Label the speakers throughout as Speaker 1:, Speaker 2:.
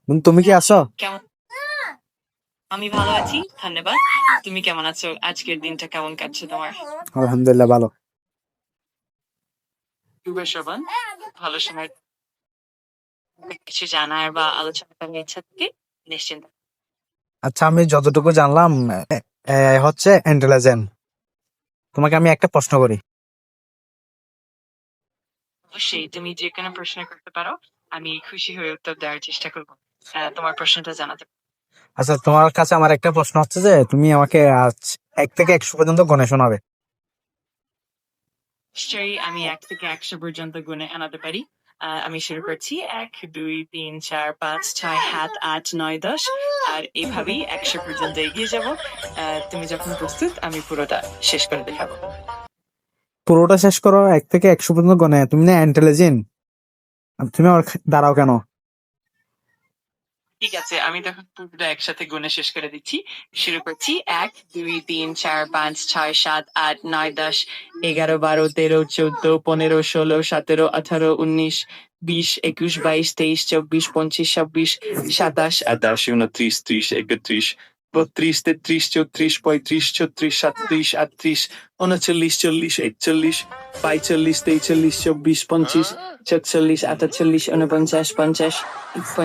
Speaker 1: তুমি কি আছো?
Speaker 2: কেমন? আমি ভালো আছি, ধন্যবাদ। তুমি কেমন আছো? আজকের দিনটা কেমন কাটছে তোমার?
Speaker 1: আলহামদুলিল্লাহ ভালো।
Speaker 2: শুভ শোভন, ভালো সময়। কিছু জানার বা আলোচনা করার ইচ্ছা থেকে নিশ্চিন্ত।
Speaker 1: আচ্ছা, আমি যতটুকু জানলাম AI হচ্ছে ইন্টেলিজেন্ট। তোমাকে আমি একটা প্রশ্ন করি।
Speaker 2: অবশ্যই তুমি যে কোনো প্রশ্ন করতে পারো, আমি খুশি হয়ে উত্তর দেওয়ার চেষ্টা করবো। তোমার প্রশ্নটা জানাতে।
Speaker 1: আচ্ছা, তোমার কাছে আমার একটা প্রশ্ন হচ্ছে যে তুমি আমাকে আজ 1 থেকে 100 পর্যন্ত গণে শোনাবে।
Speaker 2: নিশ্চয়ই আমি 1 থেকে 100 পর্যন্ত গুণে আনাতে পারি। আমি শুরু করছি। 1, 2, 3, 4, 5, 6, 7, 8, 9, 10 আর এভাবেই 100 পর্যন্ত এগিয়ে যাব। তুমি যখন প্রস্তুত আমি পুরোটা শেষ করে দেখাবো।
Speaker 1: পুরোটা শেষ করো 1 থেকে 100 পর্যন্ত গণে। তুমি না ইন্টেলিজেন্ট, তুমি আমার দাঁড়াও কেন?
Speaker 2: ঠিক আছে, আমি তখন পুরোটা একসাথে গুণে শেষ করে দিচ্ছি। শুরু করছি। 1, 2, 3, 4, 5, 6, 7, 8, 9, 10, 11, 12, 13, 14, 15, 16, 17, 18, 19, 20, 21, 22, 23, 24, 25, 26, 27, 28, 29, 30, 31, 32, 33, 34, 35, 36, 37, 38, 39, 40, 41, 42, 43, 44, 45, 46, 48, 49, 50, 50, 52,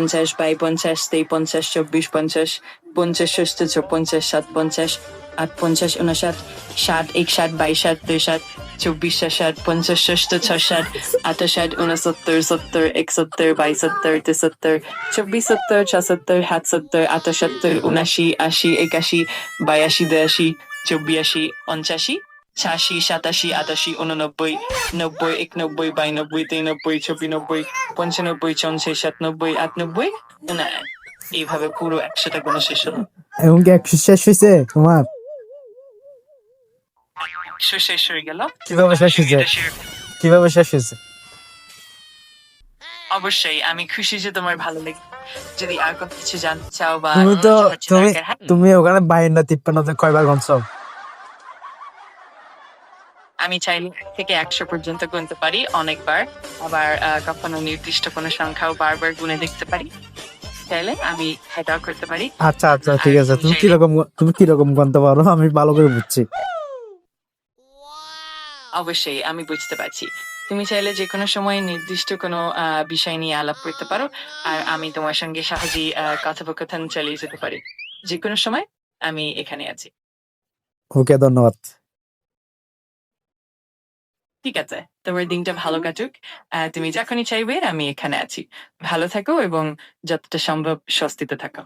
Speaker 2: 53, 54, 50, 50, 60, 50, 57, 58, 59, 60, 61, 62, 63, 64, 60, 50, 60, 60, 68, 69, 70, 71, 72, 73, 74, 76, 77, 77, 78, 79, 80, 81, 82, 83, 84, 85, 86, 87, 88, 89, 90, 91, 92, 93, 94, 95, 96, 97, 98, 99 এইভাবে পুরো 100টা গুণ শেষ হলো।
Speaker 1: এবং কি 100 শেষ হয়েছে তোমার?
Speaker 2: 100 শেষ হয়ে গেল।
Speaker 1: কিভাবে শেষ হয়েছে?
Speaker 2: এটা শেয়ার।
Speaker 1: কিভাবে শেষ হয়েছে?
Speaker 2: অবশ্যই আমি খুশি যে তোমার ভালো লেগে। যদি আর কোনো কিছু জানতে চাও বা
Speaker 1: তুমি তো
Speaker 2: হচ্ছে
Speaker 1: তুমি
Speaker 2: দরকার, হ্যাঁ
Speaker 1: তুমি ওখানে 52-53 কয়বার গণছো?
Speaker 2: আমি চাইলে 1 থেকে 100 পর্যন্ত গুনতে পারি অনেকবার। আবার কখনো নির্দিষ্ট কোনো সংখ্যাও বারবার গুনে দেখতে পারি। চাইলে আমি এটাও করতে পারি।
Speaker 1: আচ্ছা আচ্ছা,
Speaker 2: আর
Speaker 1: ঠিক আছে।
Speaker 2: তুমি চাইলে
Speaker 1: তুমি কিরকম গণতে পারো আমি ভালো করে বুঝছি।
Speaker 2: অবশ্যই আমি বুঝতে পারছি। তুমি চাইলে যেকোনো সময় নির্দিষ্ট কোনো বিষয় নিয়ে আলাপ করতে পারো। আর আমি তোমার সঙ্গে সহজেই কথোপকথন চালিয়ে যেতে পারি। যেকোনো সময় আমি এখানে আছি।
Speaker 1: ওকে, ধন্যবাদ।
Speaker 2: ঠিক আছে, তোমার দিনটা ভালো কাটুক। তুমি যখনই চাইবে আমি এখানে আছি। ভালো থাকো এবং যতটা সম্ভব স্বস্তিতে থাকো।